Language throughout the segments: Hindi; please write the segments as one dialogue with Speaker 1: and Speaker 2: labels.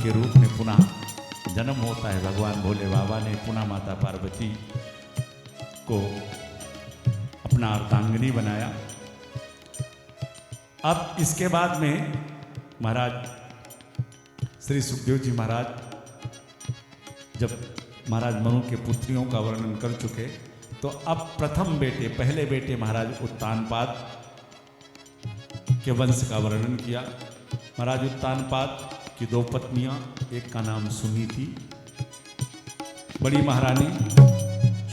Speaker 1: के रूप में पुनः जन्म होता है। भगवान भोले बाबा ने पुनः माता पार्वती को अपना अर्धांगिनी बनाया। अब इसके बाद में महाराज श्री सुखदेव जी महाराज जब महाराज मनु के पुत्रियों का वर्णन कर चुके, तो अब प्रथम बेटे, पहले बेटे महाराज उत्तानपाद के वंश का वर्णन किया। महाराज उत्तानपाद की दो पत्नियां, एक का नाम सुनीति, बड़ी महारानी।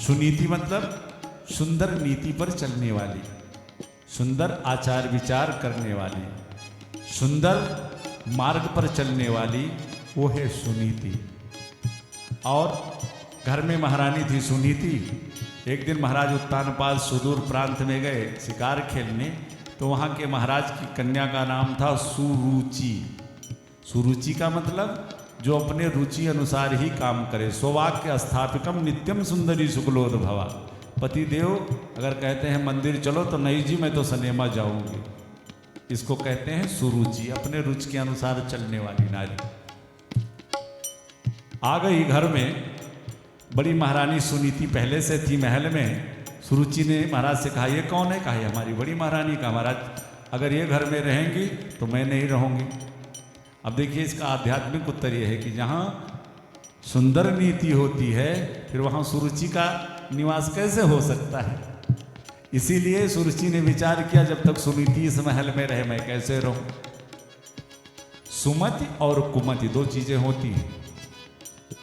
Speaker 1: सुनीति मतलब सुंदर नीति पर चलने वाली, सुंदर आचार विचार करने वाली, सुंदर मार्ग पर चलने वाली, वो है सुनीति। और घर में महारानी थी सुनीति। एक दिन महाराज उत्तानपाद सुदूर प्रांत में गए शिकार खेलने, तो वहाँ के महाराज की कन्या का नाम था सुरुचि। सुरुचि का मतलब जो अपने रुचि अनुसार ही काम करे। सौवाक्य स्थापिकम नित्यम सुंदरी शुक्लोद्भवा। पति देव अगर कहते हैं मंदिर चलो तो नहीं जी मैं तो सिनेमा जाऊंगी, इसको कहते हैं सुरुचि, अपने रुचि के अनुसार चलने वाली नारी। आ गई घर में, बड़ी महारानी सुनीति पहले से थी महल में। सुरुचि ने महाराज से कहा ये कौन है? कहा ये हमारी बड़ी महारानी। का महाराज अगर ये घर में रहेंगी तो मैं नहीं रहूंगी। अब देखिए इसका आध्यात्मिक उत्तर यह है कि जहाँ सुंदर नीति होती है फिर वहाँ सुरुचि का निवास कैसे हो सकता है? इसीलिए सुरुचि ने विचार किया जब तक सुनीति इस महल में रहे मैं कैसे रहूं। सुमति और कुमति दो चीजें होती हैं,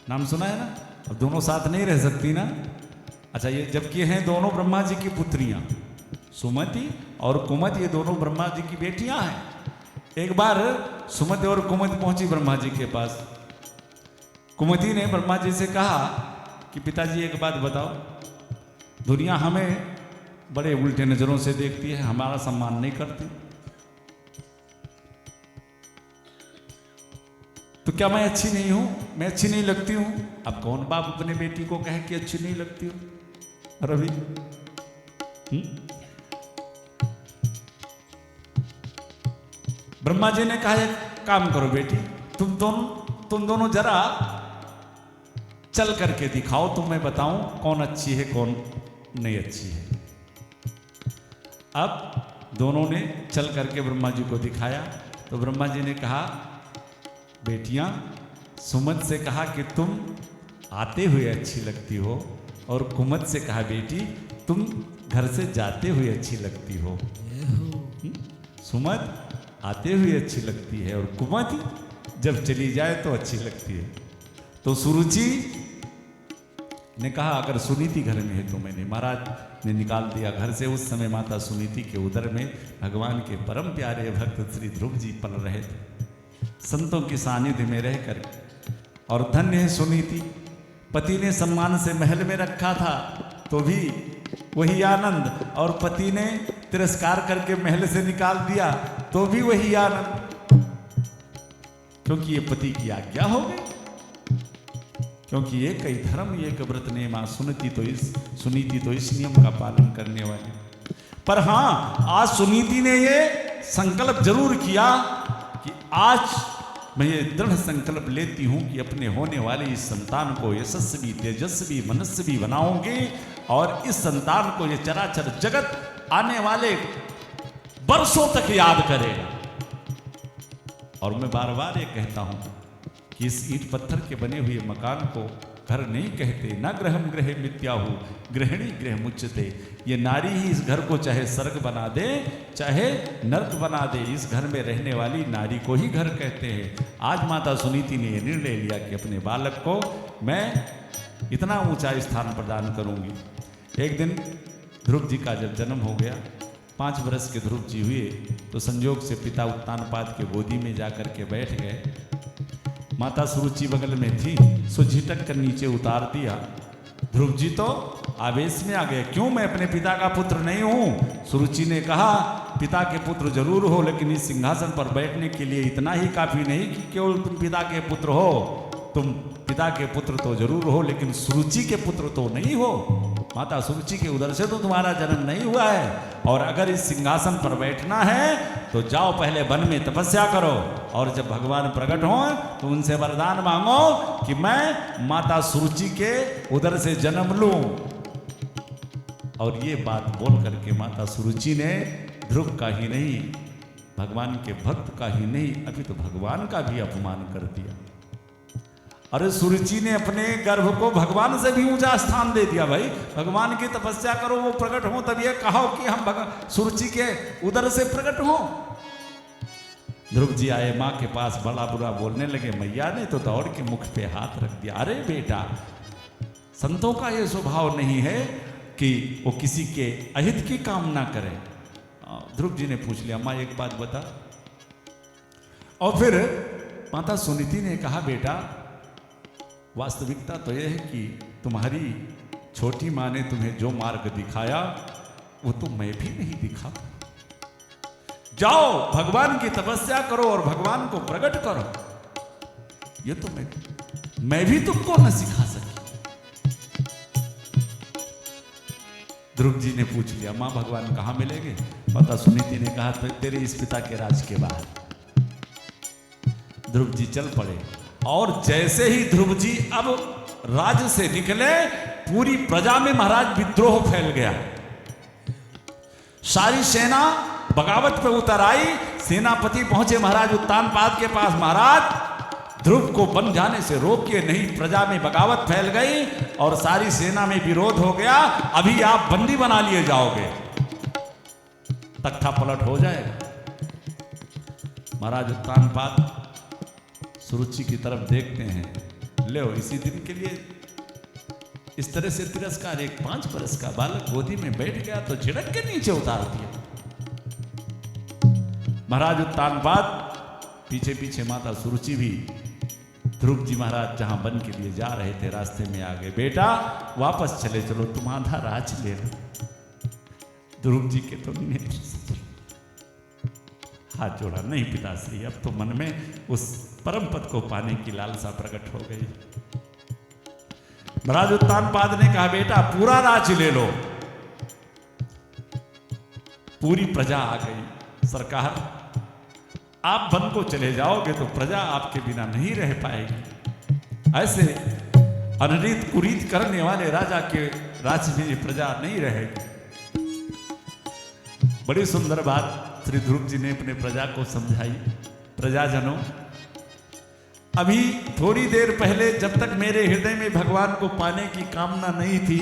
Speaker 1: नाम सुना है ना? अब दोनों साथ नहीं रह सकती ना। अच्छा, ये जबकि हैं दोनों ब्रह्मा जी की पुत्रियां, सुमति और कुमति, ये दोनों ब्रह्मा जी की बेटियां हैं। एक बार सुमति और कुमति पहुंची ब्रह्मा जी के पास। कुमति ने ब्रह्मा जी से कहा कि पिताजी एक बात बताओ, दुनिया हमें बड़े उल्टे नजरों से देखती है, हमारा सम्मान नहीं करती, तो क्या मैं अच्छी नहीं हूं? मैं अच्छी नहीं लगती हूं? अब कौन बाप अपने बेटी को कहे कि अच्छी नहीं लगती हो? रवि ब्रह्मा जी ने कहा एक काम करो बेटी, तुम दोनों जरा चल करके दिखाओ, तो मैं बताऊं कौन अच्छी है कौन नहीं अच्छी है। अब दोनों ने चल करके ब्रह्मा जी को दिखाया, तो ब्रह्मा जी ने कहा बेटियां, सुमत से कहा कि तुम आते हुए अच्छी लगती हो, और कुमत से कहा बेटी तुम घर से जाते हुए अच्छी लगती हो। सुमत आते हुए अच्छी लगती है और कुमत जब चली जाए तो अच्छी लगती है। तो सुरुचि ने कहा अगर सुनीति घर में है तो मैंने, महाराज ने निकाल दिया घर से। उस समय माता सुनीति के उदर में भगवान के परम प्यारे भक्त श्री ध्रुव जी पल रहे थे, संतों के सानिध्य में रहकर। और धन्य है सुनीति, पति ने सम्मान से महल में रखा था तो भी वही आनंद, और पति ने तिरस्कार करके महल से निकाल दिया तो भी वही आनंद, क्योंकि ये पति की आज्ञा हो गई। क्योंकि ये कई धर्म ये व्रत ने मां सुनीति तो इस नियम का पालन करने वाली। पर हां, आज सुनीति ने ये संकल्प जरूर किया कि आज मैं ये दृढ़ संकल्प लेती हूं कि अपने होने वाले इस संतान को यशस्वी तेजस्वी मनस्वी बनाऊंगी, और इस संतान को ये चराचर जगत आने वाले वर्षों तक याद करेगा। और मैं बार बार ये कहता हूं कि इस ईंट पत्थर के बने हुए मकान को घर नहीं कहते, न ग्रहम गृह मिथ्याहु गृहिणी गृह मुच्यते। ये नारी ही इस घर को चाहे स्वर्ग बना दे चाहे नर्क बना दे, इस घर में रहने वाली नारी को ही घर कहते हैं। आज माता सुनीति ने यह निर्णय लिया कि अपने बालक को मैं इतना ऊंचा स्थान प्रदान करूंगी। एक दिन ध्रुव जी का जब जन्म हो गया, 5 वर्ष के ध्रुव जी हुए, तो संयोग से पिता उत्तानपाद के गोदी में जाकर के बैठ गए। माता सुरुचि बगल में थी, सो झिटक कर नीचे उतार दिया। ध्रुव जी तो आवेश में आ गए, क्यों मैं अपने पिता का पुत्र नहीं हूं? सुरुचि ने कहा पिता के पुत्र जरूर हो, लेकिन इस सिंहासन पर बैठने के लिए इतना ही काफी नहीं कि केवल तुम पिता के पुत्र हो, तुम पिता के पुत्र तो जरूर हो, लेकिन सुरुचि के पुत्र तो नहीं हो। माता सुरुचि के उदर से तो तुम्हारा जन्म नहीं हुआ है, और अगर इस सिंहासन पर बैठना है तो जाओ पहले वन में तपस्या करो, और जब भगवान प्रकट हो तो उनसे वरदान मांगो कि मैं माता सुरुचि के उदर से जन्म लूं। और ये बात बोल करके माता सुरुचि ने ध्रुव का ही नहीं, भगवान के भक्त का ही नहीं, अभी तो भगवान का भी अपमान कर दिया। अरे सुरुचि ने अपने गर्भ को भगवान से भी ऊंचा स्थान दे दिया। भाई भगवान की तपस्या करो, वो प्रकट हो, तब ये कहो कि हम सुरुचि के उदर से प्रकट हो। ध्रुव जी आए माँ के पास, बड़ा बुरा बोलने लगे। मैया ने तो दौड़ के मुख पे हाथ रख दिया। अरे बेटा, संतों का ये स्वभाव नहीं है कि वो किसी के अहित की कामना करें। ध्रुव जी ने पूछ लिया, माँ एक बात बता। और फिर माता सुनीति ने कहा, बेटा वास्तविकता तो यह है कि तुम्हारी छोटी माँ ने तुम्हें जो मार्ग दिखाया वो तो मैं भी नहीं दिखा। जाओ भगवान की तपस्या करो और भगवान को प्रकट करो। ये तो मैं भी तुमको न सिखा सकी। ध्रुव जी ने पूछ लिया, माँ भगवान कहाँ मिलेंगे? माता सुनीति ने कहा, तो तेरे इस पिता के राज के बाहर। ध्रुव जी चल पड़े, और जैसे ही ध्रुव जी अब राज्य से निकले, पूरी प्रजा में महाराज विद्रोह फैल गया। सारी सेना बगावत पे उतर आई। सेनापति पहुंचे महाराज उत्तानपाद के पास, महाराज ध्रुव को बन जाने से रोकिए, नहीं प्रजा में बगावत फैल गई और सारी सेना में विरोध हो गया। अभी आप बंदी बना लिए जाओगे, तख्ता पलट हो जाएगा। महाराज उत्तानपाद सुरुचि की तरफ देखते हैं, ले इसी दिन के लिए इस तरह से तिरस्कार। एक 5 वर्ष का बालक गोदी में बैठ गया तो झिड़क के नीचे उतार दिया। महाराज उत्तानपाद पीछे पीछे माता सुरुचि भी। ध्रुव जी महाराज जहां वन के लिए जा रहे थे, रास्ते में आ गए। बेटा वापस चले चलो, तुम आधा राज ले लो। ध्रुव जी के तो नेत्र हाथ जोड़ा, नहीं पिताश्री, अब तो मन में उस परम पद को पाने की लालसा प्रकट हो गई। महाराज उत्तानपाद ने कहा, बेटा पूरा राज ले लो। पूरी प्रजा आ गई। सरकार आप वन को चले जाओगे तो प्रजा आपके बिना नहीं रह पाएगी। ऐसे अनरीत कुरीत करने वाले राजा के राज्य में प्रजा नहीं रहेगी। बड़ी सुंदर बात श्री ध्रुव जी ने अपने प्रजा को समझाई। प्रजाजनों, अभी थोड़ी देर पहले जब तक मेरे हृदय में भगवान को पाने की कामना नहीं थी,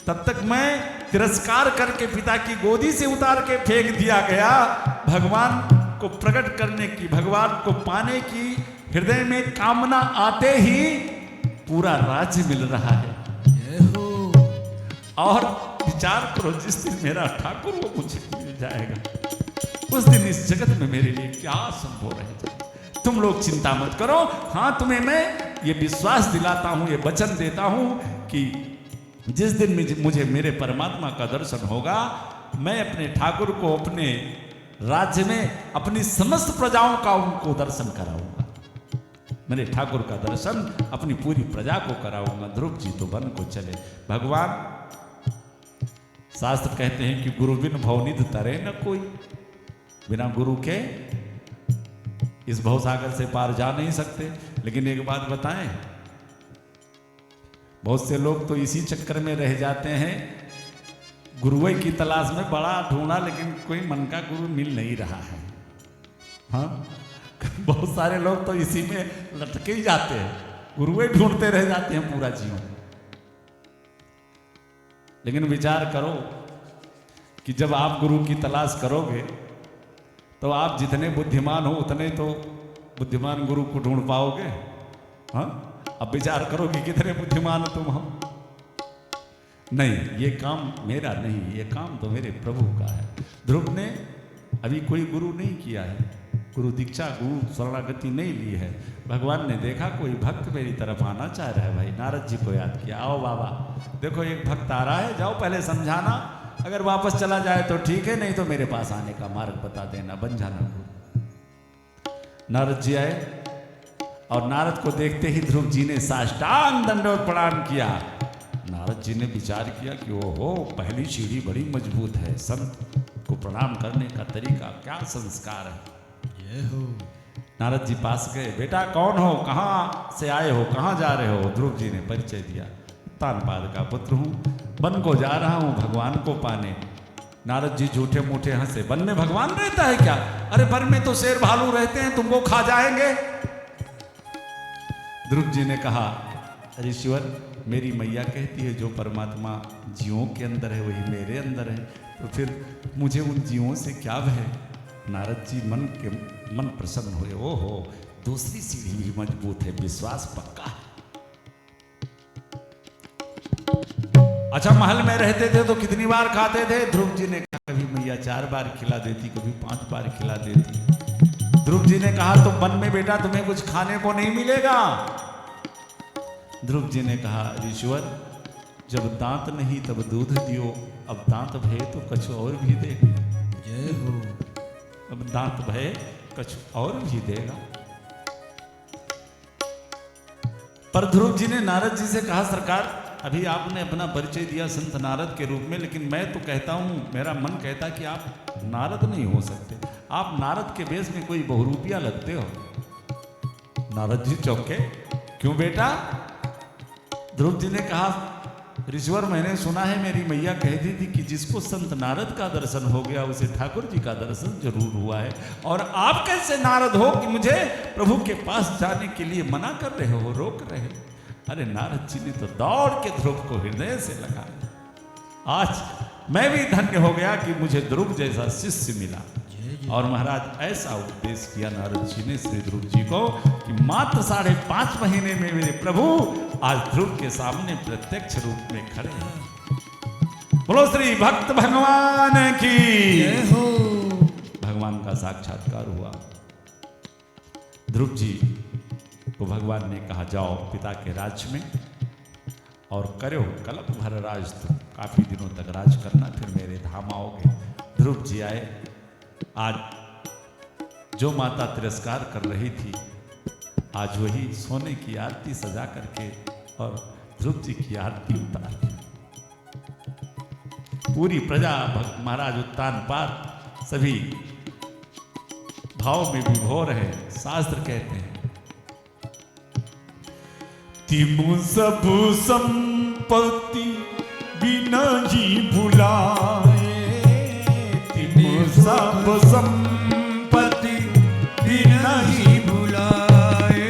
Speaker 1: तब तक मैं तिरस्कार करके पिता की गोदी से उतार के फेंक दिया गया। भगवान को प्रकट करने की, भगवान को पाने की हृदय में कामना आते ही पूरा राज्य मिल रहा है। और विचार करो, जिस दिन मेरा ठाकुर वो मुझे मिल जाएगा, उस दिन इस जगत में मेरे लिए क्या संभव रह जाए। तुम लोग चिंता मत करो। हाँ, तुम्हें मैं ये विश्वास दिलाता हूं, ये वचन देता हूं कि जिस दिन मुझे मेरे परमात्मा का दर्शन होगा, मैं अपने ठाकुर को अपने राज्य में अपनी समस्त प्रजाओं का उनको दर्शन कराऊंगा। मेरे ठाकुर का दर्शन अपनी पूरी प्रजा को कराऊंगा। ध्रुव जी तो वन को चले। भगवान, शास्त्र कहते हैं कि गुरु बिन भवनिधि तरे न कोई। बिना गुरु के इस भवसागर से पार जा नहीं सकते। लेकिन एक बात बताएं, बहुत से लोग तो इसी चक्कर में रह जाते हैं, गुरुओं की तलाश में बड़ा ढूंढा लेकिन कोई मन का गुरु मिल नहीं रहा है। हाँ, बहुत सारे लोग तो इसी में लटके ही जाते हैं, गुरुएं ढूंढते रह जाते हैं पूरा जीवन। लेकिन विचार करो कि जब आप गुरु की तलाश करोगे तो आप जितने बुद्धिमान हो उतने तो बुद्धिमान गुरु को ढूंढ पाओगे। हाँ, अब विचार करो कि कितने बुद्धिमान तुम हो। नहीं, ये काम मेरा नहीं, ये काम तो मेरे प्रभु का है। ध्रुव ने अभी कोई गुरु नहीं किया है, गुरु दीक्षा, गुरु शरणागति नहीं ली है। भगवान ने देखा कोई भक्त मेरी तरफ आना चाह रहा है, भाई नारद जी को याद किया, आओ बाबा देखो एक भक्त आ रहा है, जाओ पहले समझाना, अगर वापस चला जाए तो ठीक है, नहीं तो मेरे पास आने का मार्ग बता देना, बन जाना। नारद जी आए, और नारद को देखते ही ध्रुव जी ने साष्टांग दंडवत प्रणाम किया। नारद जी ने विचार किया कि ओहो, पहली सीढ़ी बड़ी मजबूत है, संत को प्रणाम करने का तरीका क्या संस्कार है।
Speaker 2: जय हो।
Speaker 1: नारद जी पास गए, बेटा कौन हो, कहाँ से आए हो, कहाँ जा रहे हो। ध्रुव जी ने परिचय दिया, तानपाद का पुत्र हूँ, वन को जा रहा हूँ भगवान को पाने। नारद जी झूठे मूठे हंसे, वन में भगवान रहता है क्या? अरे वन में तो शेर भालू रहते हैं, तुमको खा जाएंगे। ध्रुव जी ने कहा, ऋषिवर मेरी मैया कहती है जो परमात्मा जीवों के अंदर है वही मेरे अंदर है, तो फिर मुझे उन जीवों से क्या भय। नारद जी मन प्रसन्न हुए, ओहो दूसरी सीढ़ी भी मजबूत है, विश्वास पक्का है। अच्छा, महल में रहते थे तो कितनी बार खाते थे? ध्रुव जी ने कहा कभी मैया 4 बार खिला देती, कभी 5 बार खिला देती। ध्रुव जी ने कहा तो वन में बेटा तुम्हें कुछ खाने को नहीं मिलेगा। ध्रुव जी ने कहा, ऋषिवर जब दांत नहीं तब दूध दियो, अब दांत भय तो कुछ और भी दे।
Speaker 2: जय हो।
Speaker 1: अब दांत भय कुछ और भी देगा। पर ध्रुव जी ने नारद जी से कहा, सरकार अभी आपने अपना परिचय दिया संत नारद के रूप में, लेकिन मैं तो कहता हूं, मेरा मन कहता कि आप नारद नहीं हो सकते, आप नारद के वेश में कोई बहुरूपिया लगते हो। नारद जी चौंके, क्यों बेटा? ध्रुव जी ने कहा, ऋषिवर मैंने सुना है मेरी मैया कहती थी कि जिसको संत नारद का दर्शन हो गया उसे ठाकुर जी का दर्शन जरूर हुआ है, और आप कैसे नारद हो कि मुझे प्रभु के पास जाने के लिए मना कर रहे हो, रोक रहे हो। अरे नारद जी ने तो दौड़ के ध्रुव को हृदय से लगा। आज मैं भी धन्य हो गया कि मुझे ध्रुव जैसा शिष्य मिला। और महाराज ऐसा उपदेश किया नारद जी ने श्री ध्रुव जी को कि मात्र 5.5 महीने में मेरे प्रभु आज ध्रुव के सामने प्रत्यक्ष रूप में खड़े हैं। बोलो श्री भक्त भगवान की
Speaker 2: जय हो।
Speaker 1: भगवान का साक्षात्कार हुआ। ध्रुव जी को भगवान ने कहा, जाओ पिता के राज्य में और करो कल्प भर राज, तुम काफी दिनों तक राज करना, फिर मेरे धाम आओगे। ध्रुव जी आए। आज जो माता तिरस्कार कर रही थी, आज वही सोने की आरती सजा करके और ध्रुव जी की आरती उतार। पूरी प्रजा महाराज उत्तानपाद सभी भाव में विभोर है। शास्त्र कहते हैं, तिमु सब संपत्ति बिना ही भुलाए, तिमु सब संपत्ति बिना ही भुलाए,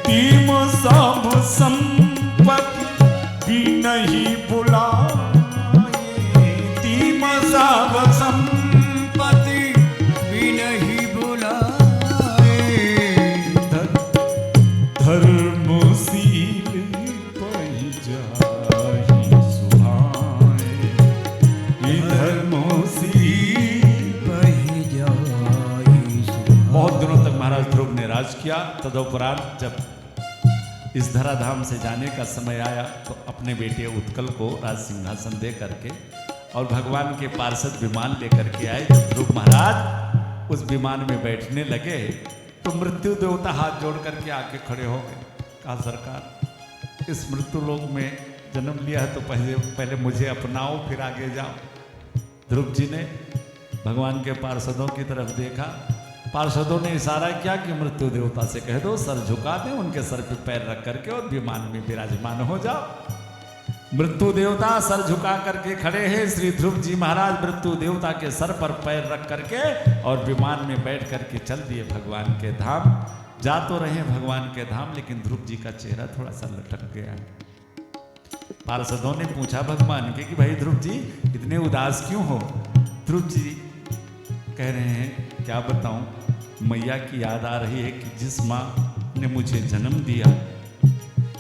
Speaker 1: तिमु सब संपत्ति बिना ही भुलाए, तिमु सब संपत्ति बिना ही भुलाए, धर्मशील पहि जाहि सुहाए, धर्मशील पहि जाहि सुहाए। बहुत दिनों तक महाराज ध्रुव ने राज किया। तदुपरांत जब इस धराधाम से जाने का समय आया तो अपने बेटे उत्कल को राज सिंहासन दे करके और भगवान के पार्षद विमान लेकर के आए। जब ध्रुव महाराज उस विमान में बैठने लगे तो मृत्यु देवता हाथ जोड़ करके आके खड़े हो गए। कहा, सरकार इस मृत्यु लोक में जन्म लिया है तो पहले मुझे अपनाओ, फिर आगे जाओ। ध्रुव जी ने भगवान के पार्षदों की तरफ देखा। पार्षदों ने इशारा किया कि मृत्यु देवता से कह दो सर झुका दें, उनके सर पे पैर रख करके और विमान में विराजमान हो जाओ। मृत्यु देवता सर झुका करके खड़े हैं। श्री ध्रुव जी महाराज मृत्यु देवता के सर पर पैर रख करके और विमान में बैठ करके चल दिए भगवान के धाम। जा तो रहे भगवान के धाम, लेकिन ध्रुव जी का चेहरा थोड़ा सा लटक गया। पार्षदों ने पूछा भगवान के कि भाई ध्रुव जी इतने उदास क्यों हो? ध्रुव जी कह रहे हैं, क्या बताऊं, मैया की याद आ रही है कि जिस माँ ने मुझे जन्म दिया,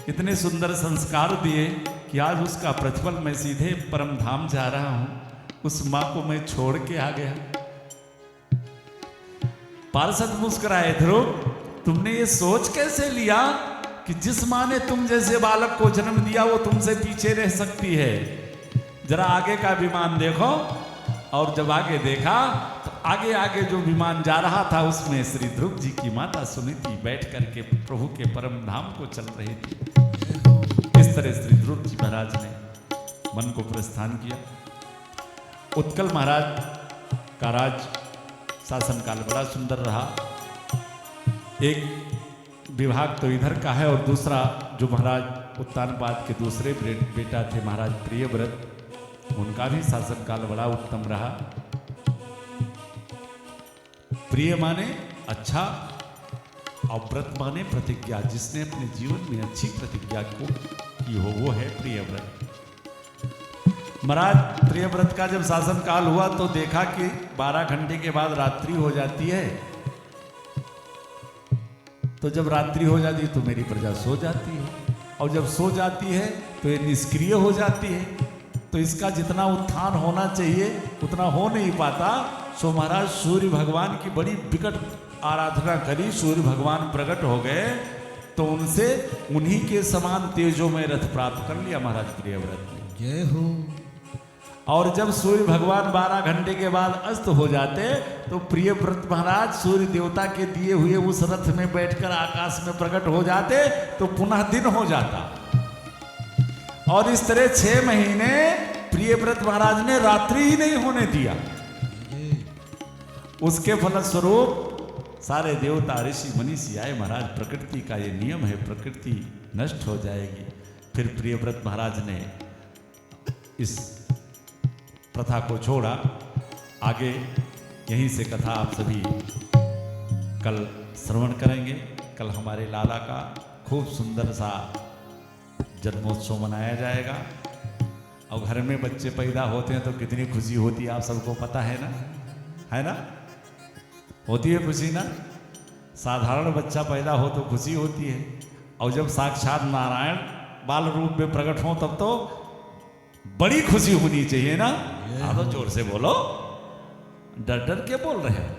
Speaker 1: इतने सुंदर संस्कार दिए कि आज उसका प्रतिफल मैं सीधे परम धाम जा रहा हूं। उस माँ को मैं छोड़ के आ गया। पार्षद मुस्कुराए, ध्रुव तुमने ये सोच कैसे लिया कि जिस माँ ने तुम जैसे बालक को जन्म दिया वो तुमसे पीछे रह सकती है? जरा आगे का विमान देखो। और जब आगे देखा तो आगे आगे जो विमान जा रहा था उसमें श्री ध्रुव जी की माता सुनीति बैठ करके प्रभु के परम धाम को चल रही थी। इस तरह श्री ध्रुव जी महाराज ने मन को प्रस्थान किया। उत्कल महाराज का राज शासनकाल बड़ा सुंदर रहा। एक विभाग तो इधर का है और दूसरा जो महाराज उत्तानपाद के दूसरे बेटा थे महाराज प्रियव्रत, उनका भी शासनकाल बड़ा उत्तम रहा। प्रिय माने अच्छा और व्रत माने प्रतिज्ञा, जिसने अपने जीवन में अच्छी प्रतिज्ञा को की हो वो है प्रियव्रत। महाराज प्रियव्रत का जब शासन काल हुआ तो देखा कि 12 घंटे के बाद रात्रि हो जाती है। तो जब रात्रि हो जाती है तो मेरी प्रजा सो जाती है, और जब सो जाती है तो ये निष्क्रिय हो जाती है। तो इसका जितना उत्थान होना चाहिए उतना हो नहीं पाता। सो महाराज सूर्य भगवान की बड़ी विकट आराधना करी। सूर्य भगवान प्रकट हो गए तो उनसे उन्हीं के समान तेजो में रथ प्राप्त कर लिया महाराज प्रियव्रत ने।
Speaker 2: जय हो।
Speaker 1: और जब सूर्य भगवान 12 घंटे के बाद अस्त हो जाते तो प्रियव्रत महाराज सूर्य देवता के दिए हुए उस रथ में बैठकर आकाश में प्रकट हो जाते तो पुनः दिन हो जाता। और इस तरह 6 महीने प्रियव्रत महाराज ने रात्रि ही नहीं होने दिया। उसके फलस्वरूप सारे देवता ऋषि मनीषी आए। महाराज प्रकृति का ये नियम है, प्रकृति नष्ट हो जाएगी। फिर प्रियव्रत महाराज ने इस प्रथा को छोड़ा। आगे यहीं से कथा आप सभी कल श्रवण करेंगे। कल हमारे लाला का खूब सुंदर सा जन्मोत्सव मनाया जाएगा। और घर में बच्चे पैदा होते हैं तो कितनी खुशी होती है आप सबको पता है ना, है ना? होती है खुशी ना? साधारण बच्चा पैदा हो तो खुशी होती है, और जब साक्षात नारायण बाल रूप में प्रकट हो तब तो बड़ी खुशी होनी चाहिए ना। हाँ तो जोर से बोलो, डर डर के बोल रहे हो,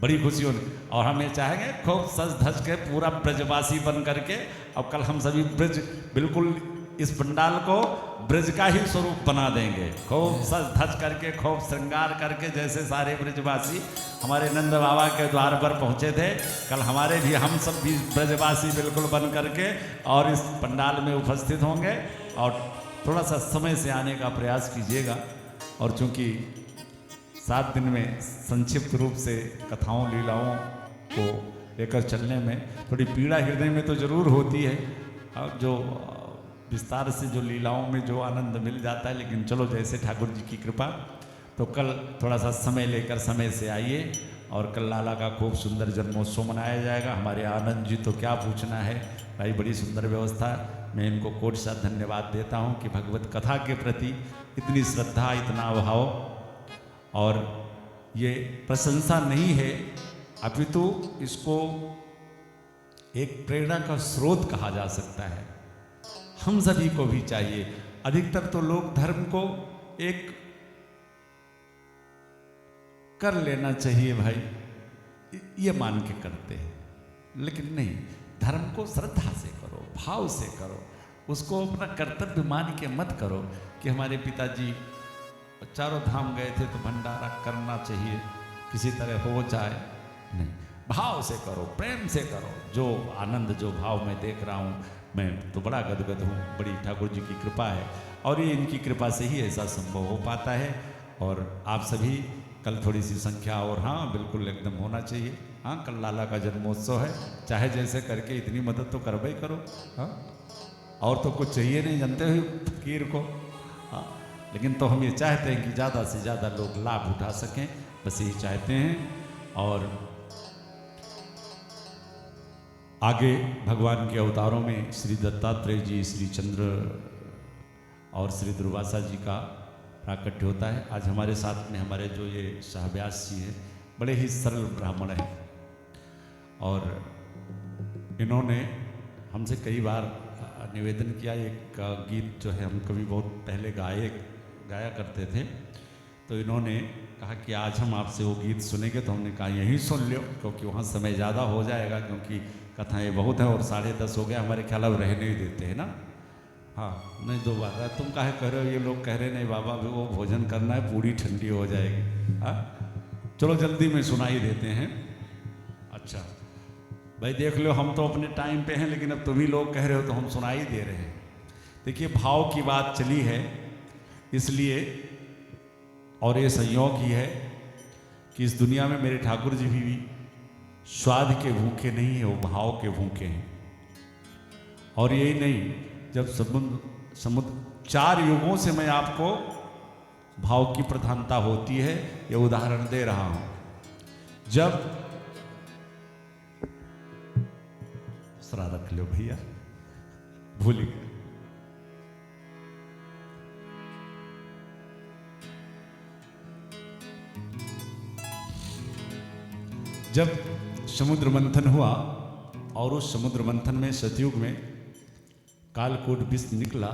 Speaker 1: बड़ी खुशी होनी। और हम ये चाहेंगे खूब सज धज के पूरा ब्रजवासी बन करके। अब कल हम सभी ब्रज बिल्कुल इस पंडाल को ब्रज का ही स्वरूप बना देंगे। खूब सज धज करके, खूब श्रृंगार करके, जैसे सारे ब्रजवासी हमारे नंद बाबा के द्वार पर पहुँचे थे। कल हमारे भी हम सब भी ब्रजवासी बिल्कुल बन करके और इस पंडाल में उपस्थित होंगे। और थोड़ा सा समय से आने का प्रयास कीजिएगा। और चूँकि 7 दिन में संक्षिप्त रूप से कथाओं लीलाओं को लेकर चलने में थोड़ी पीड़ा हृदय में तो जरूर होती है। अब जो विस्तार से जो लीलाओं में जो आनंद मिल जाता है, लेकिन चलो जैसे ठाकुर जी की कृपा। तो कल थोड़ा सा समय लेकर समय से आइए। और कल लाला का खूब सुंदर जन्मोत्सव मनाया जाएगा। हमारे आनंद जी तो क्या पूछना है भाई, बड़ी सुंदर व्यवस्था। मैं इनको कोटि सा धन्यवाद देता हूँ कि भगवत कथा के प्रति इतनी श्रद्धा, इतना भाव। और ये प्रशंसा नहीं है, अपितु इसको एक प्रेरणा का स्रोत कहा जा सकता है। हम सभी को भी चाहिए। अधिकतर तो लोग धर्म को एक कर लेना चाहिए भाई, ये मान के करते हैं, लेकिन नहीं, धर्म को श्रद्धा से करो, भाव से करो। उसको अपना कर्तव्य मान के मत करो कि हमारे पिताजी चारों धाम गए थे तो भंडारा करना चाहिए, किसी तरह हो जाए। नहीं, भाव से करो, प्रेम से करो। जो आनंद, जो भाव मैं देख रहा हूँ, मैं तो बड़ा गदगद हूँ। बड़ी ठाकुर जी की कृपा है, और ये इनकी कृपा से ही ऐसा संभव हो पाता है। और आप सभी कल थोड़ी सी संख्या, और हाँ बिल्कुल एकदम होना चाहिए। हाँ, कल लाला का जन्मोत्सव है, चाहे जैसे करके इतनी मदद तो करबे ही करो। हाँ, और तो कुछ चाहिए नहीं, जानते हो फकीर को। हाँ, लेकिन तो हम ये चाहते हैं कि ज़्यादा से ज़्यादा लोग लाभ उठा सकें, बस यही चाहते हैं। और आगे भगवान के अवतारों में श्री दत्तात्रेय जी, श्री चंद्र और श्री दुर्वासा जी का प्राकट्य होता है। आज हमारे साथ में हमारे जो ये शाहब्यास जी हैं, बड़े ही सरल ब्राह्मण हैं, और इन्होंने हमसे कई बार निवेदन किया। एक गीत जो है हम कभी बहुत पहले गाया करते थे, तो इन्होंने कहा कि आज हम आपसे वो गीत सुनेंगे। तो हमने कहा यहीं सुन लो, क्योंकि वहाँ समय ज़्यादा हो जाएगा, क्योंकि कथाएँ बहुत हैं और 10:30 हो गया। हमारे ख्याल अब रहने ही देते हैं ना। हाँ, नहीं, 2 बार तुम काहे कह रहे हो, ये लोग कह रहे नहीं बाबा, भी वो भोजन करना है, पूरी ठंडी हो जाएगी। हाँ, चलो जल्दी में सुनाई देते हैं। अच्छा भाई देख लो, हम तो अपने टाइम पे हैं, लेकिन अब तुम ही लोग कह रहे हो तो हम सुनाई दे रहे हैं। देखिए भाव की बात चली है इसलिए, और ये संयोग ही है कि इस दुनिया में मेरे ठाकुर जी भी स्वाद के भूखे नहीं है, वो भाव के भूखे हैं। और यही नहीं, जब समुद्र 4 युगों से मैं आपको भाव की प्रधानता होती है ये उदाहरण दे रहा हूं। जब दूसरा रख लो भैया, भूल गए। जब समुद्र मंथन हुआ और उस समुद्र मंथन में सतयुग में कालकूट विष निकला,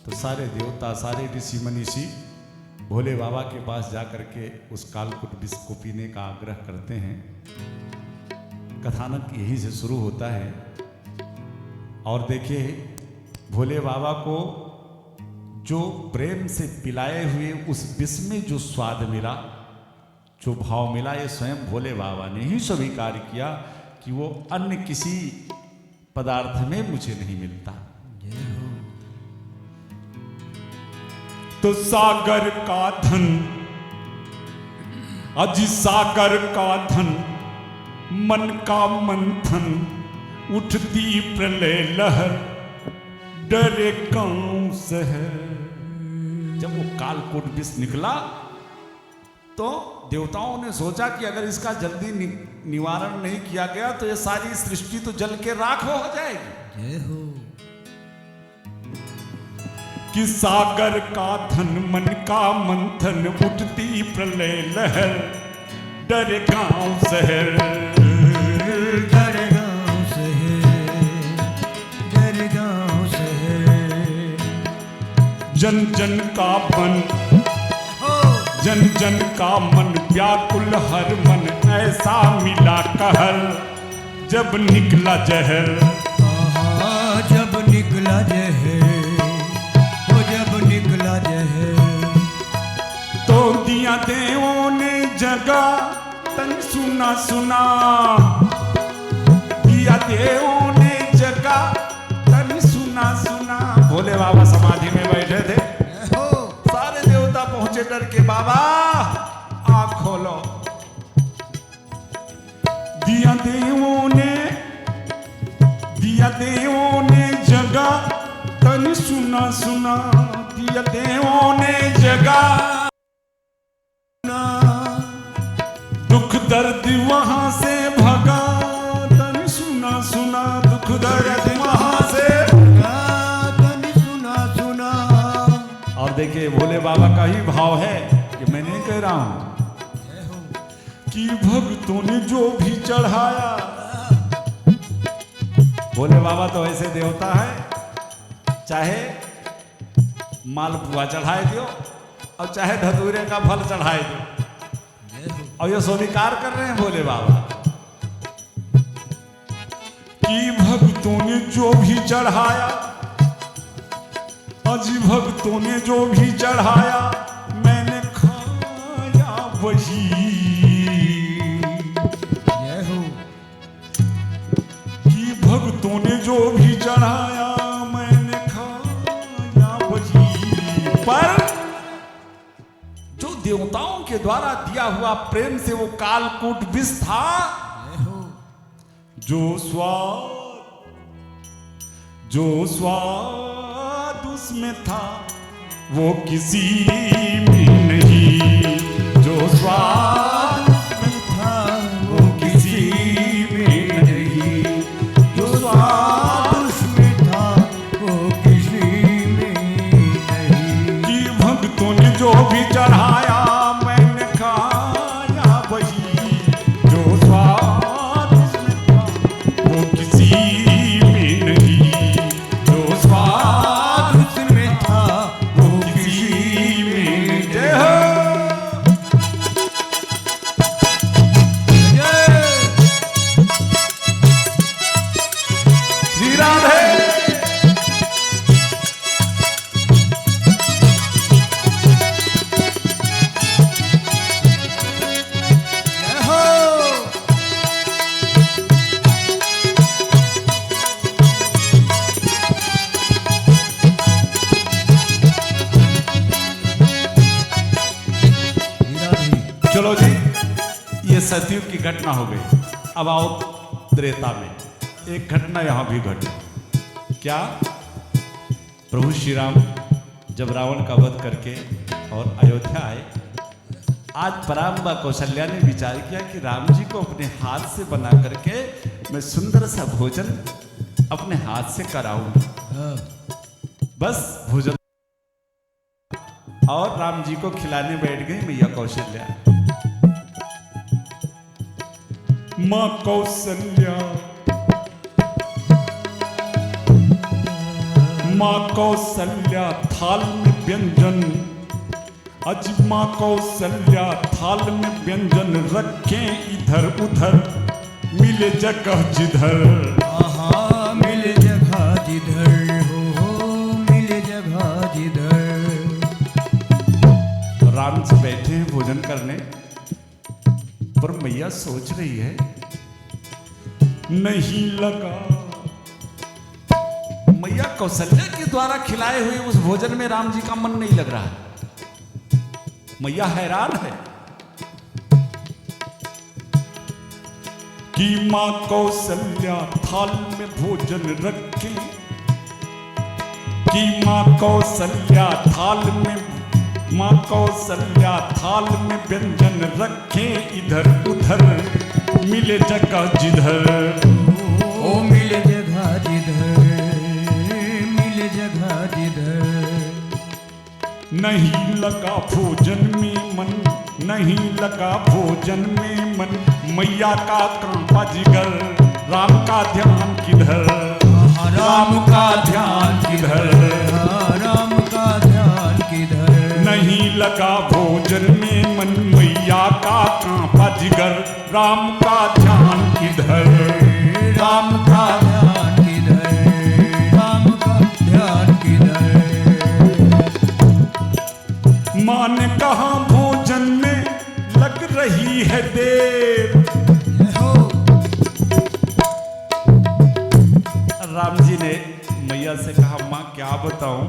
Speaker 1: तो सारे देवता सारे ऋषि मनीषी भोले बाबा के पास जाकर के उस कालकूट विष को पीने का आग्रह करते हैं। कथानक यहीं से शुरू होता है। और देखिए भोले बाबा को जो प्रेम से पिलाए हुए उस विष में जो स्वाद मिला, जो भाव मिला, ये स्वयं भोले बाबा ने ही स्वीकार किया कि वो अन्य किसी पदार्थ में मुझे नहीं मिलता। तो सागर का धन, अज सागर का धन, मन का मंथन, उठती प्रलय लहर, डरे गांव शहर। जब वो कालकूट विष निकला तो देवताओं ने सोचा कि अगर इसका जल्दी निवारण नहीं किया गया तो ये सारी सृष्टि तो जल के राख हो जाएगी।
Speaker 2: जय हो।
Speaker 1: कि सागर का धन, मन का मंथन, उठती प्रलय लहर, डरे गांव शहर,
Speaker 2: डरे गांव शहर, डरे गांव शहर।
Speaker 1: जन जन का मन, जन जन का मन व्याकुल, हर मन ऐसा मिला कहर, जब निकला जहर।
Speaker 2: जब निकला जहर, वो जब निकला जहर।
Speaker 1: तो दिया देवों ने जगा तन सुना सुना, दिया देवों ने जगा तन सुना सुना। भोले बाबा समाधि में बैठे थे, सारे देवता पहुंचे डर के, बाबा आँख खोलो। दिया देवों ने जगा तन सुना सुना, दिया देवों ने जगा। दुख दर्द वहां से भगा तन सुना सुना, दुख दर्द वहां से
Speaker 2: तन सुना सुना।
Speaker 1: और देखिए भोले बाबा का ही भाव है कि मैं नहीं कह रहा हूं कि भक्तों ने जो भी चढ़ाया। भोले बाबा तो ऐसे देवता है, चाहे मालपुआ चढ़ाए दो और चाहे धतूरे का फल चढ़ाए दो, और ये स्वीकार कर रहे हैं भोले बाबा कि भक्तों ने जो भी चढ़ाया, अजी भक्तों ने जो भी चढ़ाया, मैंने खाया वही। कि भक्तों ने जो भी चढ़ाया, मैंने खाया वही। पर जो देवताओं के द्वारा दिया हुआ प्रेम से वो कालकूट विष था, जो स्वाद उसमें था वो किसी में नहीं। जो स्वाद
Speaker 2: में था वो किसी में नहीं, जो स्वाद उसमें था वो किसी में नहीं।
Speaker 1: कि भक्तों ने जो भी चढ़ाया, मैंने खाया वही। जो स्वाद उसमें था वो किसी में नहीं, जो स्वाद
Speaker 2: उसमें था वो
Speaker 1: किसी में। जय हो। चलो जी, ये सतयुग की घटना हो गई। अब आओ त्रेता में। एक घटना यहां भी घटी। क्या? प्रभु श्री राम जब रावण का वध करके और अयोध्या आए, आज पराम्बा कौशल्या ने विचार किया कि राम जी को अपने हाथ से बना करके मैं सुंदर सा भोजन अपने हाथ से कराऊं। बस भोजन, और राम जी को खिलाने बैठ गई मैया कौशल्या। मां कौशल्या, मां कौशल्या थाल में व्यंजन, अज मां कौशल्या थाल में व्यंजन रखें इधर उधर, मिले जगह जिधर।
Speaker 2: आहा मिले जगह जिधर, हो मिले जगह जिधर।
Speaker 1: राम जी बैठे हैं भोजन करने, पर मैया सोच रही है नहीं लगा। मैया कौशल्या के द्वारा खिलाए हुए उस भोजन में राम जी का मन नहीं लग रहा है। मैया हैरान है कि मां कौशल्या थाल में भोजन रखे, कि मां कौशल्या थाल में, मां कौशल्या थाल में व्यंजन रखे इधर उधर, मिले जगह जिधर।
Speaker 2: ओ मिले जगह जिधर, मिले जगह जिधर।
Speaker 1: नहीं लगा भोजन में मन, नहीं लगा भोजन में मन, मैया का कांपा जिगर, राम का ध्यान किधर, राम का ध्यान किधर,
Speaker 2: राम का ध्यान किधर।
Speaker 1: नहीं लगा भोजन में मन, मैया का कांपा जिगर, राम का ध्यान किधर,
Speaker 2: राम का ध्यान किधर, राम का ध्यान किधर।
Speaker 1: मां ने कहा भोजन में लग रही है देर। राम जी ने मैया से कहा मां क्या बताऊं।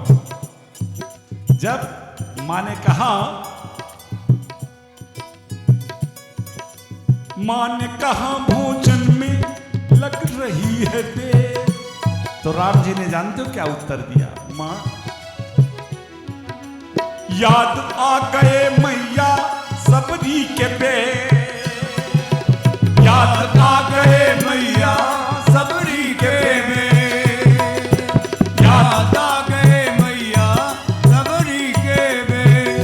Speaker 1: जब मां ने कहा, मां ने कहा भोजन में लग रही है देर, तो राम जी ने जानते हो क्या उत्तर दिया? मां याद आ गए मैया सबरी के बेर, याद आ गए मैया
Speaker 2: सबरी के बेर, याद आ गए मैया सबरी के बेर।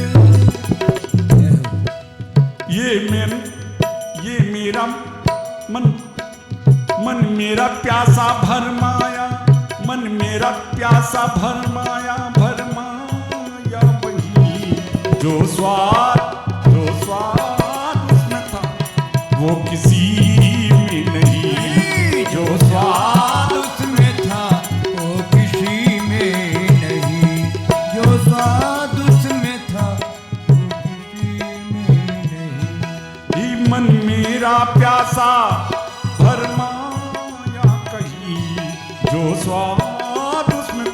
Speaker 1: ये मेरा मन मेरा प्यासा भरमाया, मन मेरा प्यासा भरमाया, भरमाया वही जो स्वाद उसमें था वो किसी में नहीं, जो स्वाद
Speaker 2: उसमें था वो किसी में नहीं, जो स्वाद उसमें था वो किसी में नहीं।
Speaker 1: मन मेरा प्यासा भरमाया कहीं, जो स्वाद उसमें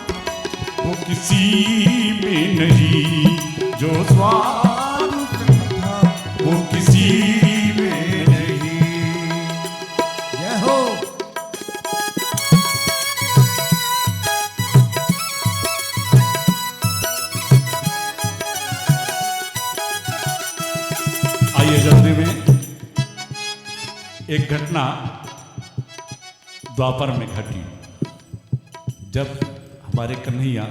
Speaker 1: वो किसी में नहीं, जो स्वाद उसमें था वो किसी में नहीं।
Speaker 2: जय हो।
Speaker 1: आइए जल्दी में एक घटना द्वापर में घटी। जब हमारे कन्हैया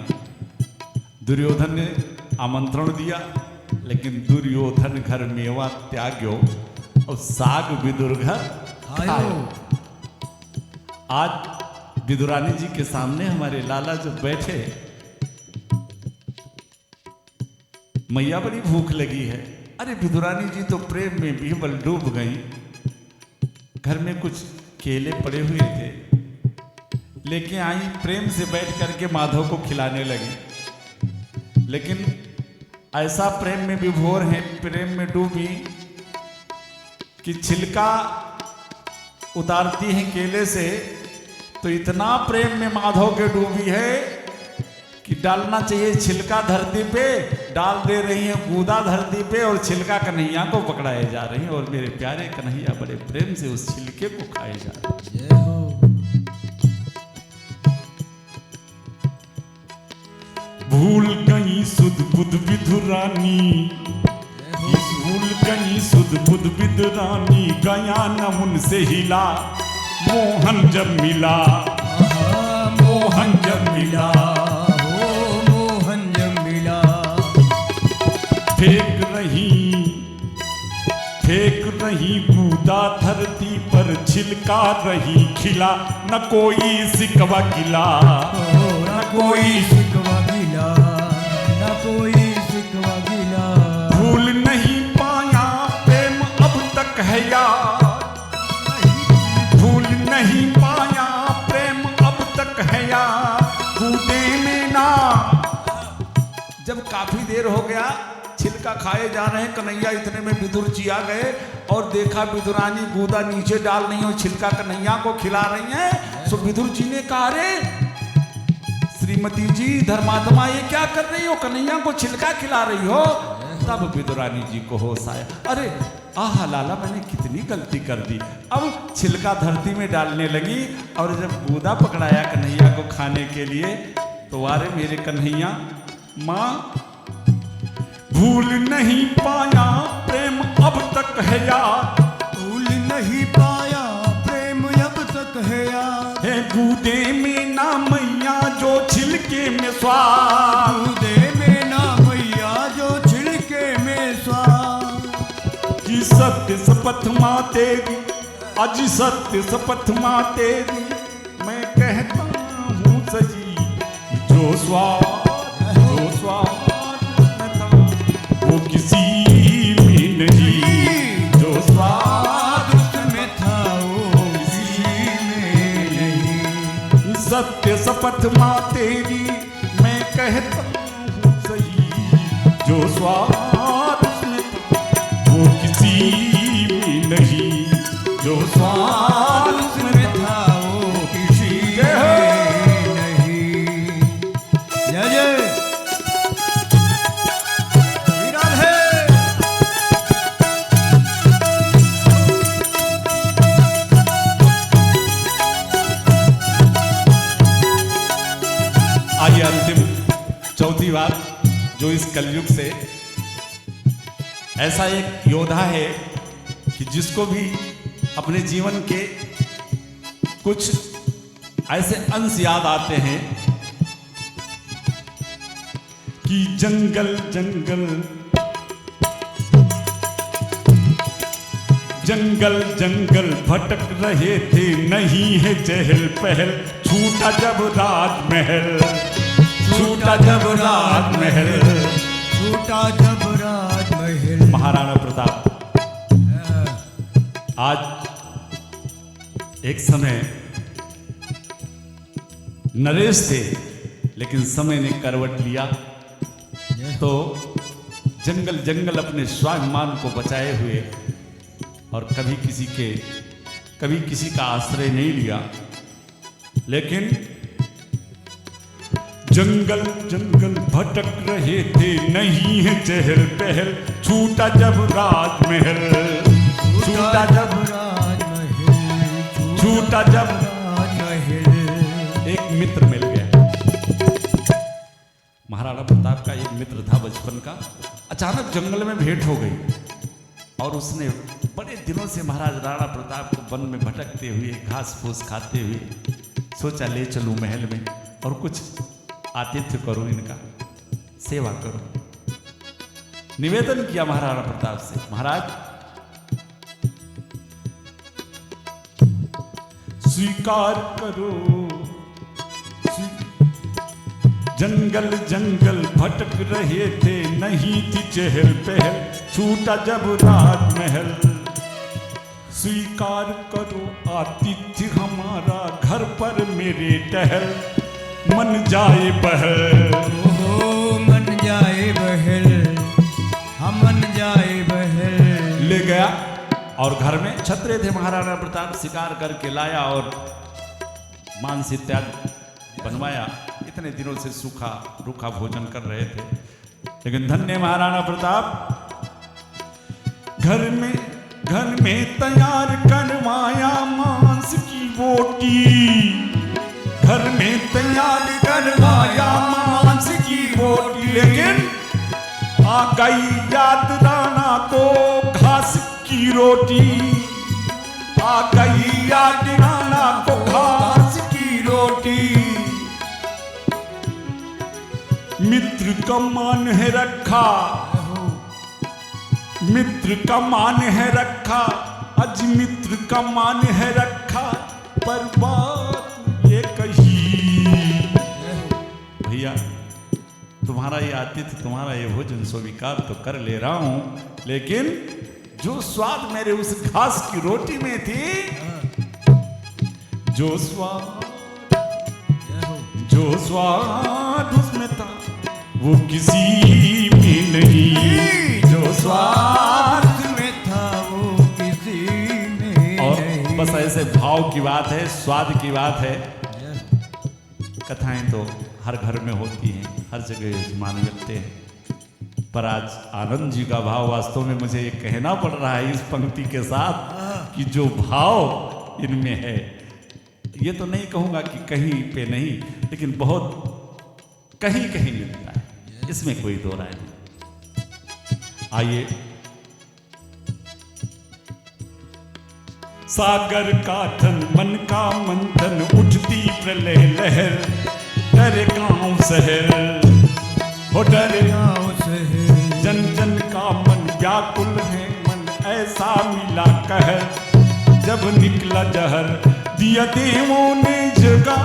Speaker 1: दुर्योधन ने आमंत्रण दिया, लेकिन दुर्योधन घर मेवा त्याग्यो और साग विदुर घर खायो। आज विदुरानी जी के सामने हमारे लाला जो बैठे, मैया बड़ी भूख लगी है। अरे विदुरानी जी तो प्रेम में बिहबल डूब गई। घर में कुछ केले पड़े हुए थे, लेके आई, प्रेम से बैठ करके माधव को खिलाने लगी। लेकिन ऐसा प्रेम में विभोर है, प्रेम में डूबी कि छिलका उतारती है केले से, तो इतना प्रेम में माधव के डूबी है कि डालना चाहिए छिलका धरती पे, डाल दे रही हैं गूदा धरती पे और छिलका कन्हैया को पकड़ाए जा रही हैं, और मेरे प्यारे कन्हैया बड़े प्रेम से उस छिलके को खाए जा रहे हैं।
Speaker 2: जय हो।
Speaker 1: भूल गई सुध बुध विधुरानी, भूल गई सुध बुध विधुरानी, गया न उनसे हिला मोहन जब मिला, मोहन जब मिला,
Speaker 2: हो मोहन जब मिला।
Speaker 1: फेंक रही बूदा धरती पर, छिलका रही खिला, न कोई सिकवा गिला,
Speaker 2: न कोई सिकवा गिला, न कोई सिकवा गिला।
Speaker 1: भूल नहीं पाया प्रेम अब तक है याद, भूल नहीं पाया प्रेम अब तक है याद, कूदे में ना। जब काफी देर हो गया, छिलका खाए जा रहे हैं कन्हैया, इतने में विदुर जी आ गए और देखा विदुरानी गूदा नीचे डाल रही हो, छिलका कन्हैया को खिला रही हैं। सो विदुर जी ने कहा, रे श्रीमती जी धर्मात्मा ये क्या कर रही हो, कन्हैया को छिलका खिला रही हो। तब विदुरानी जी को होश आया, अरे आहा लाला मैंने कितनी गलती कर दी। अब छिलका धरती में डालने लगी, और जब गूदा पकड़ाया कन्हैया को खाने के लिए, तो अरे मेरे कन्हैया माँ, भूल नहीं पाया प्रेम अब तक है याद,
Speaker 2: भूल नहीं पाया प्रेम अब तक है याद।
Speaker 1: है गूदे में ना मैया जो छिलके में स्वाद,
Speaker 2: गूदे में ना मैया जो छिलके में स्वाद।
Speaker 1: कि सत्य शपथ माँ तेरी, अज सत्य शपथ माँ तेरी, मैं कहता हूँ सही, जो स्वाद में था वो किसी में नहीं, जो स्वाद
Speaker 2: उसमें था वो किसी में नहीं।
Speaker 1: सत्य शपथ माँ तेरी, मैं कहता हूँ सही, जो स्वाद उसमें था वो किसी में नहीं, जो स्वाद उसमें था
Speaker 2: वो किसी में नहीं। जय जय श्री राधे।
Speaker 1: आइए अंतिम चौथी बात, जो इस कलयुग से ऐसा एक योद्धा है कि जिसको भी अपने जीवन के कुछ ऐसे अंश याद आते हैं कि जंगल जंगल जंगल जंगल भटक रहे थे, नहीं है चहल पहल, छूटा जब राजमहल, छूटा जब राजमहल,
Speaker 2: छूटा जब राजमहल।
Speaker 1: महाराणा प्रताप आज एक समय नरेश थे, लेकिन समय ने करवट लिया, तो जंगल जंगल अपने स्वाभिमान को बचाए हुए, और कभी किसी का आश्रय नहीं लिया, लेकिन जंगल जंगल भटक रहे थे, नहीं है चहल पहल, छूटा जब राजमहल, छूटा जब
Speaker 2: राजमहल,
Speaker 1: छूटा जब
Speaker 2: राजमहल।
Speaker 1: एक मित्र मिल गया। महाराणा प्रताप का एक मित्र था बचपन का, अचानक जंगल में भेंट हो गई, और उसने बड़े दिनों से महाराज राणा प्रताप को वन में भटकते हुए, घास फूस खाते हुए, सोचा ले चलूं महल में और कुछ आतिथ्य करूं, इनका सेवा करूं। निवेदन किया महाराणा प्रताप से, महाराज स्वीकार करो, जंगल जंगल भटक रहे थे, नहीं थी चहल पहल, छूटा जब राजमहल, स्वीकार करो आतिथ्य हमारा, घर पर मेरे टहल, मन जाए बहल,
Speaker 2: ओहो मन जाए बहल, हम मन जाए बहल।
Speaker 1: ले गया और घर में छतरे थे महाराणा प्रताप, शिकार करके लाया और मांस इत्यादि बनवाया। इतने इतने दिनों से सूखा रूखा भोजन कर रहे थे। लेकिन धन्य महाराणा प्रताप घर में तैयार करवाया मांस की बोटी, घर में तैयार करवाया मांस की बोटी। लेकिन आ गई याद राणा को घास की रोटी, आ गई याद राणा को घास की रोटी। मित्र का मान है रखा, मित्र का मान है रखा, अज मित्र का मान है रखा, पर बात ये कही भैया तुम्हारा ये आतिथ्य तुम्हारा ये भोजन स्वीकार तो कर ले रहा हूं, लेकिन जो स्वाद मेरे उस घास की रोटी में थी, जो स्वाद उसमें था वो किसी में नहीं, जो स्वाद
Speaker 2: में था वो किसी में
Speaker 1: और
Speaker 2: नहीं।
Speaker 1: बस ऐसे भाव की बात है, स्वाद की बात है। कथाएं तो हर घर में होती हैं, हर जगह मान मिलते हैं, पर आज आनंद जी का भाव वास्तव में मुझे ये कहना पड़ रहा है इस पंक्ति के साथ कि जो भाव इनमें है, ये तो नहीं कहूँगा कि कहीं पे नहीं, लेकिन बहुत कहीं कहीं मिलता है, इसमें कोई दो राय नहीं। आइए सागर का थन मन का मंथन, उठती प्रलय लहर, डरे गांव शहर हो डरे
Speaker 2: गाँव शहर,
Speaker 1: जन जन का मन व्याकुल है, मन ऐसा मिला कहर, जब निकला जहर दिया देवों ने जगा,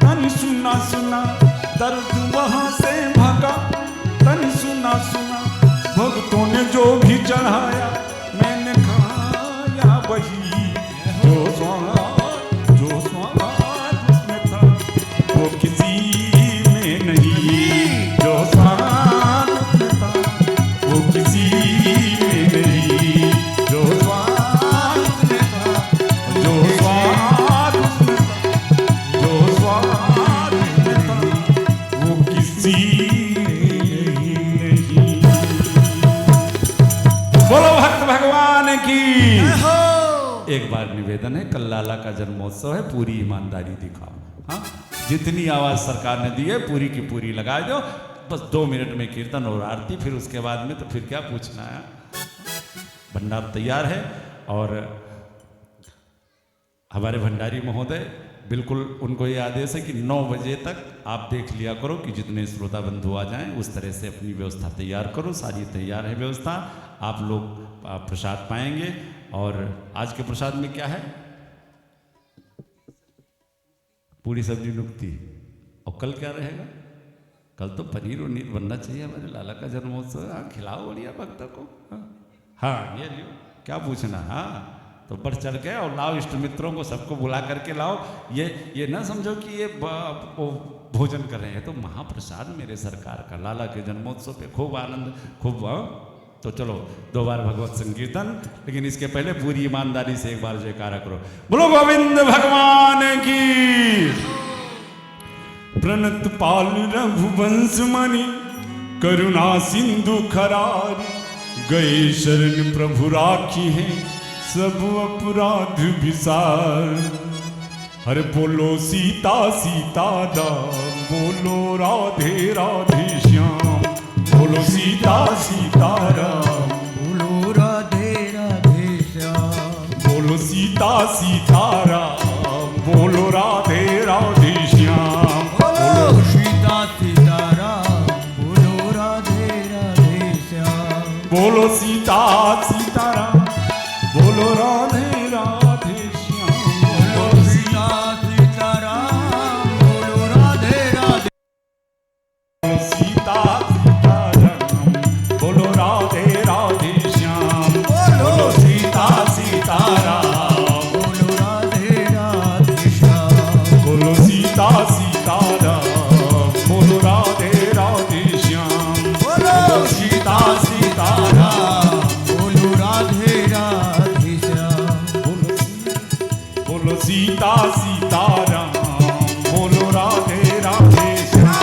Speaker 1: तन सुना सुना दर्द वहां से भागा, तन सुना सुना भक्तों ने जो भी चढ़ाया, मैंने खाया वही, जो स्वाद उसमें था वो किसी में नहीं, जो स्वाद उसमें था वो किसी में नहीं, जो स्वाद उसमें था, जो स्वाद उसमें था, जो स्वाद उसमें था वो किसी में नहीं। बोलो भक्त भगवान की। एक बार निवेदन है, कल लाला का जन्मोत्सव है, पूरी ईमानदारी दिखाओ। हाँ, जितनी आवाज सरकार ने दी है पूरी की पूरी लगा दो, बस 2 मिनट में कीर्तन और आरती, फिर उसके बाद में तो फिर क्या पूछना है। भंडार तैयार है और हमारे भंडारी महोदय बिल्कुल उनको ये आदेश है कि 9 बजे तक आप देख लिया करो कि जितने श्रोता बंधु आ जाएं, उस तरह से अपनी व्यवस्था तैयार करो। सारी तैयार है व्यवस्था, आप लोग प्रसाद पाएंगे। और आज के प्रसाद में क्या है? पूरी सब्जी नुकती। और कल क्या रहेगा? कल तो पनीर और नीर बनना चाहिए, हमारे लाला का जन्मोत्सव। हाँ, खिलाओ बढ़िया भक्त को। हाँ ये लियो, क्या पूछना। हाँ तो बढ़ चढ़ के और लाओ, इष्ट मित्रों को सबको बुला करके लाओ। ये ना समझो कि ये भोजन कर रहे हैं, तो महाप्रसाद मेरे सरकार का लाला के जन्मोत्सव पे खूब आनंद, खूब। तो चलो 2 बार भगवत संकीर्तन, लेकिन इसके पहले पूरी ईमानदारी से एक बार जयकारा करो। बोलो गोविंद भगवान की। प्रणत पाल रघुवंश मणि, करुणा सिंधु खरारी, गए शरण प्रभु राखी है, सब अपराध विसार। हरे बोलो सीता सीता राम, बोलो राधे राधे श्याम, बोलो सीता सीता राम,
Speaker 2: बोलो राधे राधे श्याम,
Speaker 1: बोलो सीता सीता राम, बोलो राधे राधे श्याम,
Speaker 2: बोलो सीता सीता राम, बोलो राधे राधे श्याम,
Speaker 1: बोलो सीता सीता राम, बोलो राधे राधे श्याम,
Speaker 2: बोलो सीता सीता राम, बोलो राधे राधे,
Speaker 1: सीता सीता राम, बोलो राधे राधे श्याम, बोलो सीता सीता राम,
Speaker 2: बोलो राधे राधे श्याम,
Speaker 1: बोलो सीता सीता राम, बोलो राधे राधे श्याम,
Speaker 2: बोलो
Speaker 1: सीता सीता राम,
Speaker 2: बोलो राधे राधे श्याम,
Speaker 1: बोलो सीता सीता राम, बोलो राधे राधे श्याम।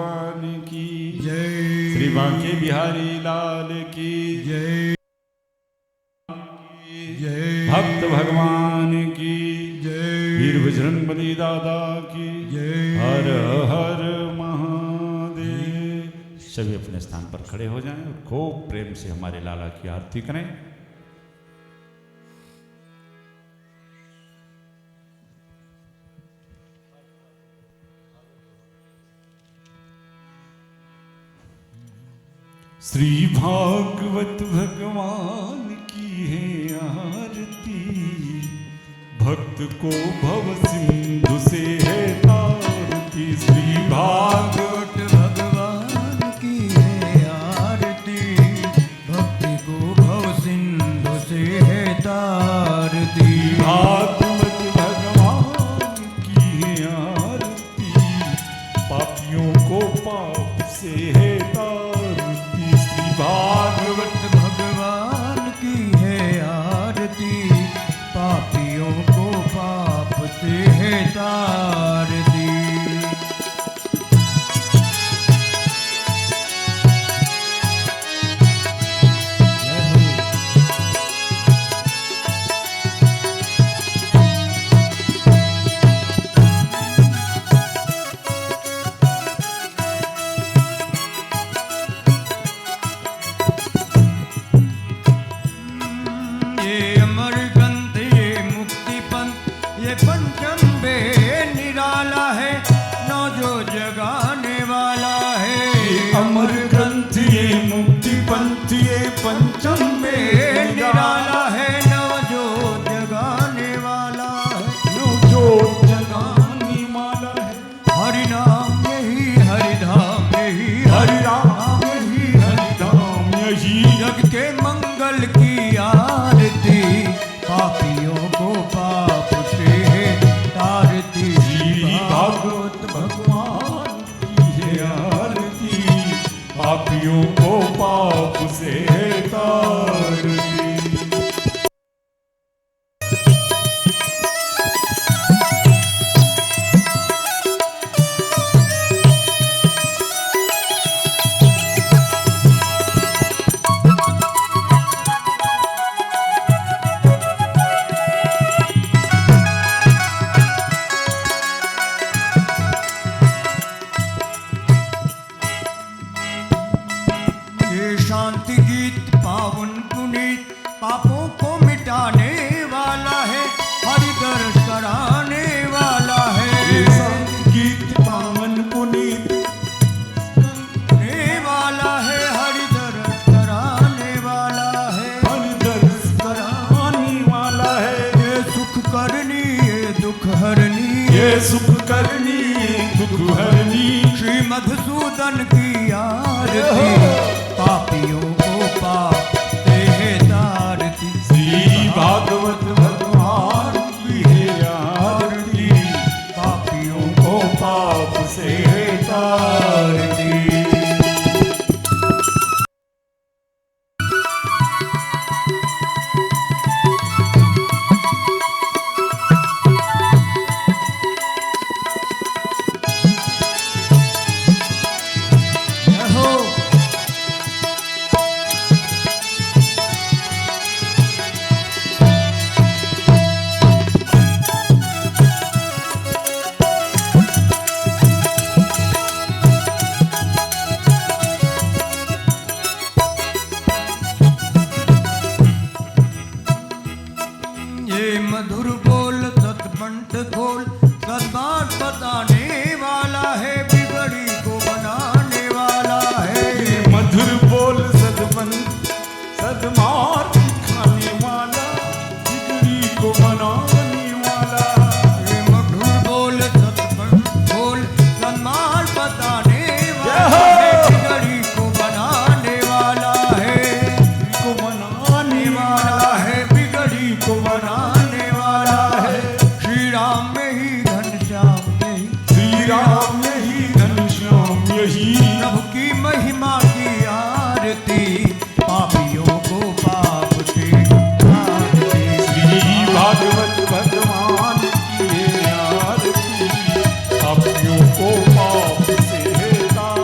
Speaker 1: भगवान की
Speaker 2: जय।
Speaker 1: श्री बांके बिहारी लाल की
Speaker 2: जय। जय।
Speaker 1: भक्त भगवान की
Speaker 2: जय।
Speaker 1: वीर बजरंगबली दादा की
Speaker 2: जय।
Speaker 1: हर हर महादेव। सभी अपने स्थान पर खड़े हो जाएं और खूब प्रेम से हमारे लाला की आरती करें। श्री भागवत भगवान की है आरती, भक्त को भव सिंधु से है तारती। श्री भागवत
Speaker 2: भगवान की है आरती, भक्ति को भव सिंधु से है तारती।
Speaker 1: भागवत भगवान की है आरती, पापियों को पाप से है तारती। श्री
Speaker 2: भागवत भगवान की है आरती, पापियों को पाप से है तारती। पंचम बे निराला है, नौ जो जगाने वाला है।
Speaker 1: अमर ग्रंथ ये मुक्ति पंथ ये पंचम
Speaker 2: बे निराला है, नौ जो जगाने वाला है।
Speaker 1: नौ जो जगाने वाला है।
Speaker 2: हरि नाम यही हरिधाम यही
Speaker 1: हरि राम यही हरिधाम यही
Speaker 2: जग के मंगल की आरती, पापियों को पाप से है तारती।
Speaker 1: श्री भागवत भगवान की है आरती, पापियों को पाप से है तारती।
Speaker 2: शांति गीत पावन पुनीत, पापों को मिटाने वाला है, हरि दर्श कराने वाला है।
Speaker 1: शांति गीत पावन पुनीत
Speaker 2: वाला है, हरि दर्श कराने वाला है।
Speaker 1: हरि दर्श कराने वाला है।
Speaker 2: ये सुख करनी ये दुख हरनी,
Speaker 1: ये सुख करनी ये दुख हरनी।
Speaker 2: श्री मधुसूदन की आरती, पापियों को पाप से है तारती।
Speaker 1: श्री भागवत भगवान की है आरती,
Speaker 2: पापियों
Speaker 1: को पाप से है तारती।
Speaker 2: मधुर बोल सतपंथ खोल, सद्बात बताने वाला है, बिगड़ी को बनाने वाला है।
Speaker 1: मधुर बोल सदपंथ सदमार्ग खाने वाला, बिगड़ी को बनाने वाला।
Speaker 2: मधुर बोल सतपंथ खोल, सद्मार्ग बताने वाला है, बिगड़ी को बनाने वाला है।
Speaker 1: को बनाने वाला है, बिगड़ी को बनाने वाला है।
Speaker 2: श्री राम में ही घनश्याम में ही,
Speaker 1: श्री राम यही घनश्याम यही,
Speaker 2: प्रभु की महिमा की आरती, पापियों को पाप से तारती।
Speaker 1: श्री भागवत भगवान की है आरती, पापियों को पाप से है तारती।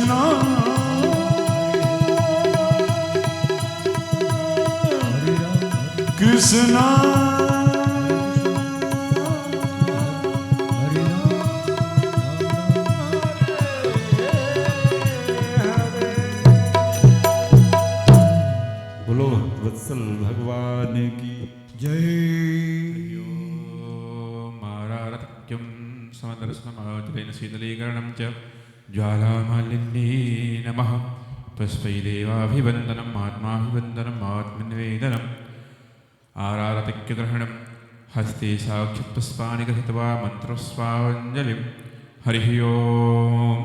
Speaker 1: कृष्णा कृष्णा बोलो वत्सल भगवान की
Speaker 2: जय।
Speaker 3: मारारत्यं समदर्शनमात्रैन शीतलीकरणं च ज्वालामालिन्ये नमः पुष्पै देवाभिवन्दनम् आत्माभिवन्दनम् आत्मनिवेदनम् आरारतिग्रहणं हस्ते साक्षात् पुष्पाणि गृहीत्वा मन्त्रस्वाञ्जलिं हरिः ओम्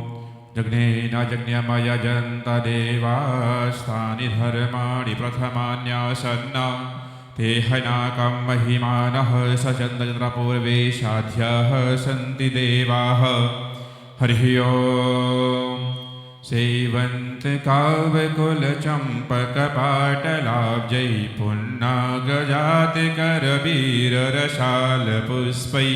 Speaker 3: जग्नेनाजज्ञमयजन्त देवास्तानि धर्माणि प्रथमान्यासन्न ते हनाकं महिमानः सचन्द्रपूर्वेशाध्यः सन्ति देवाः हरिः ओम् सेवन्तकावकुलचम्पकपाटलाब्जै पुन्नागजातिकरवीररशालपुष्पै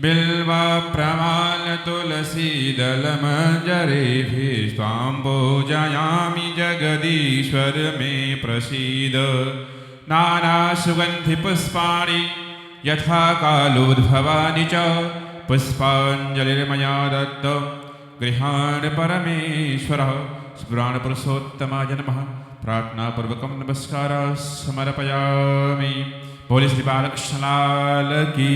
Speaker 3: बिल्वप्रमालतुलसीदलमञ्जरेभिस्त्वाम्बोजयामि जगदीश्वर मे प्रसीद नानासुगन्धिपुष्पाणि यथा कालोद्भवानि च पुष्पाञ्जलिर्मया दत्तं गृहाण परमेश्वरः स्मराणपुरुषोत्तमाय नमः प्रार्थनापूर्वकं नमस्कारः समर्पयामि। बोले श्री बालकृष्ण लाल की।